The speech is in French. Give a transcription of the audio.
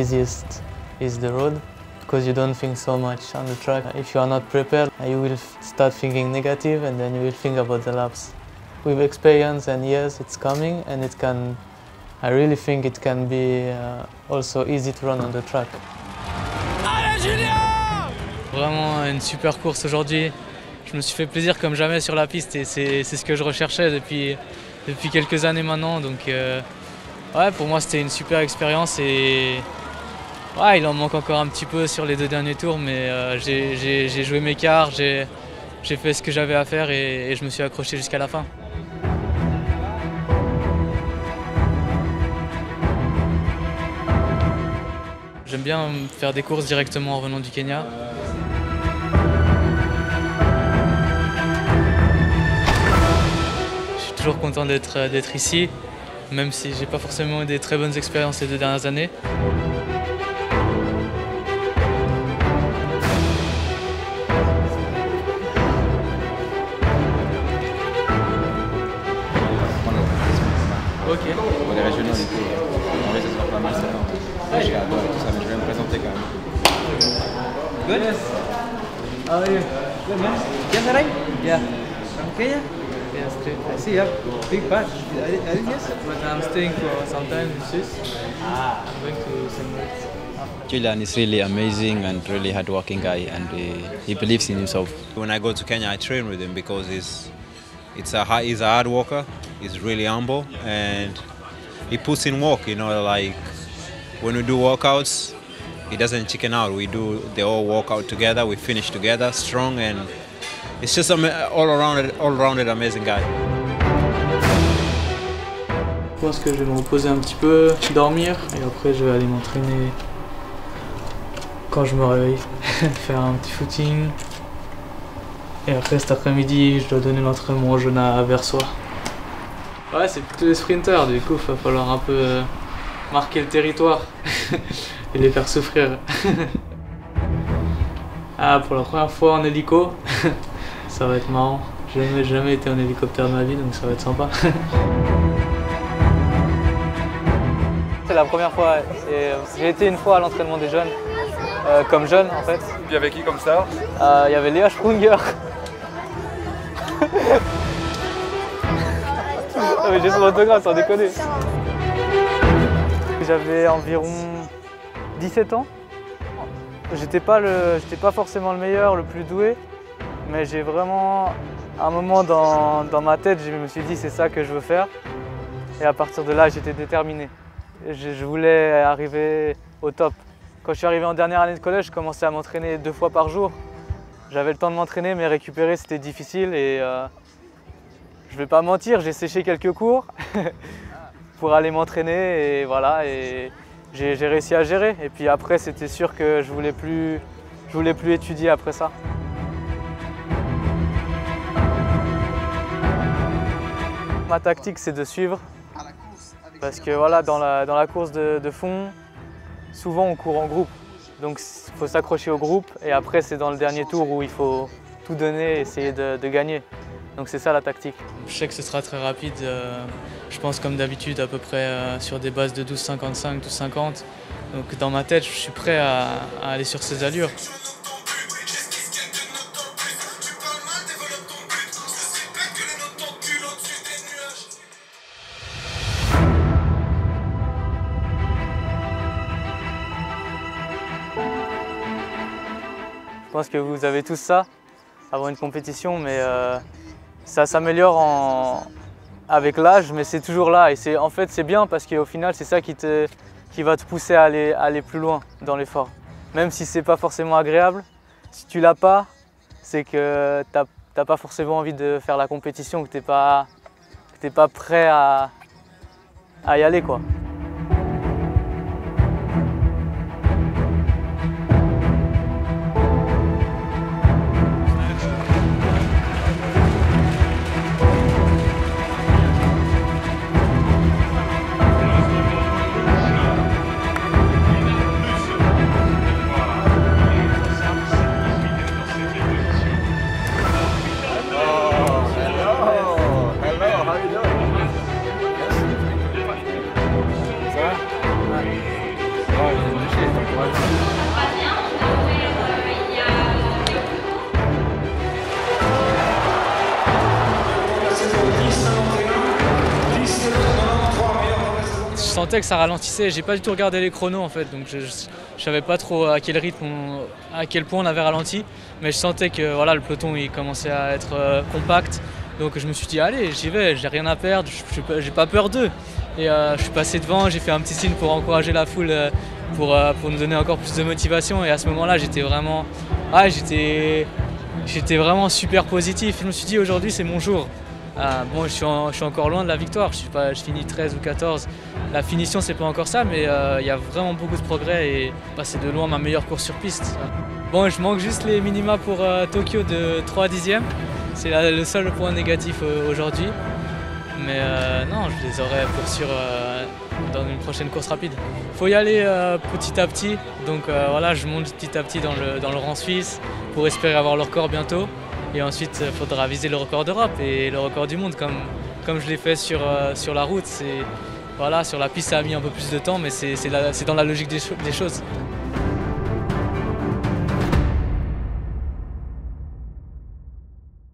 easiest is the road, because you don't think so much on the track. If you are not prepared, you will start thinking negative and then you will think about the laps. With experience and years, it's coming, and I really think it can be also easy to run on the track. Allez Julien! Vraiment une super course aujourd'hui. Je me suis fait plaisir comme jamais sur la piste et c'est ce que je recherchais depuis quelques années maintenant. Donc ouais, pour moi c'était une super expérience et ouais, il en manque encore un petit peu sur les 2 derniers tours, mais j'ai joué mes quarts, j'ai fait ce que j'avais à faire et je me suis accroché jusqu'à la fin. J'aime bien faire des courses directement en revenant du Kenya. Je suis toujours content d'être ici, même si j'ai pas forcément eu des très bonnes expériences les 2 dernières années. Ok. Pour les régionaux, du coup, en vrai, ça sera pas mal ça. Ouais, j'ai hâte de tout ça, mais je vais me présenter quand même. Good? Yes. How are you? Good, man. Yes, right? Yeah. From Kenya? Yes, great. I see you have big patch. Yes? But I'm staying for some time in Swiss. I'm going to St. Moritz. Julian is really amazing and really hardworking guy, and he believes in himself. When I go to Kenya, I train with him because he's a hard worker. He's really humble and he puts in work. You know, like when we do workouts, he doesn't chicken out. We do the whole workout together. We finish together, strong, and it's just an all-rounded amazing guy. Je pense que je vais me reposer un petit peu, dormir, et après je vais aller m'entraîner quand je me réveille, faire un petit footing. Et après cet après-midi, je dois donner l'entraînement aux jeunes à Versoix. Ouais, c'est plutôt des sprinters, du coup il va falloir un peu marquer le territoire et les faire souffrir. Ah, pour la première fois en hélico, ça va être marrant. J'ai jamais été en hélicoptère de ma vie, donc ça va être sympa. C'est la première fois. J'ai été une fois à l'entraînement des jeunes, comme jeune en fait. Puis avec qui comme ça? Il y avait Léa Sprunger. J'ai son autographe, sans déconner. J'avais environ 17 ans. J'étais pas forcément le meilleur, le plus doué, mais j'ai vraiment, à un moment dans ma tête, je me suis dit c'est ça que je veux faire. Et à partir de là, j'étais déterminé. Je voulais arriver au top. Quand je suis arrivé en dernière année de collège, je commençais à m'entraîner 2 fois par jour. J'avais le temps de m'entraîner, mais récupérer c'était difficile et je vais pas mentir, j'ai séché quelques cours pour aller m'entraîner et voilà, et j'ai réussi à gérer. Et puis après, c'était sûr que je voulais plus étudier après ça. Ma tactique, c'est de suivre, parce que voilà, dans la course de fond, souvent on court en groupe. Donc il faut s'accrocher au groupe et après c'est dans le dernier tour où il faut tout donner et essayer de gagner. Donc c'est ça la tactique. Je sais que ce sera très rapide, je pense comme d'habitude à peu près sur des bases de 12,55, 12,50. Donc dans ma tête je suis prêt à aller sur ces allures. Je pense que vous avez tous ça avant une compétition, mais ça s'améliore avec l'âge, mais c'est toujours là. Et en fait, c'est bien parce qu'au final, c'est ça qui va te pousser à aller plus loin dans l'effort. Même si c'est pas forcément agréable, si tu l'as pas, c'est que t'as pas forcément envie de faire la compétition, que t'es pas prêt à y aller, quoi. sentais que ça ralentissait. J'ai pas du tout regardé les chronos en fait, donc je savais pas trop à quel rythme, à quel point on avait ralenti. Mais je sentais que voilà, le peloton il commençait à être compact. Donc je me suis dit allez, j'y vais, j'ai rien à perdre, j'ai pas peur d'eux. Et je suis passé devant, j'ai fait un petit signe pour encourager la foule, pour nous donner encore plus de motivation. Et à ce moment-là, j'étais vraiment super positif. Je me suis dit aujourd'hui c'est mon jour. Bon, je suis encore loin de la victoire, je finis 13 ou 14. La finition c'est pas encore ça, mais il y a vraiment beaucoup de progrès et c'est de loin ma meilleure course sur piste. Bon, je manque juste les minima pour Tokyo de 3 dixièmes. C'est le seul point négatif aujourd'hui. Mais non, je les aurai pour sûr dans une prochaine course rapide. Il faut y aller petit à petit, donc voilà, je monte petit à petit dans le rang suisse pour espérer avoir le record bientôt. Et ensuite, il faudra viser le record d'Europe et le record du monde comme je l'ai fait sur la route. Voilà, sur la piste, ça a mis un peu plus de temps, mais c'est dans la logique des choses.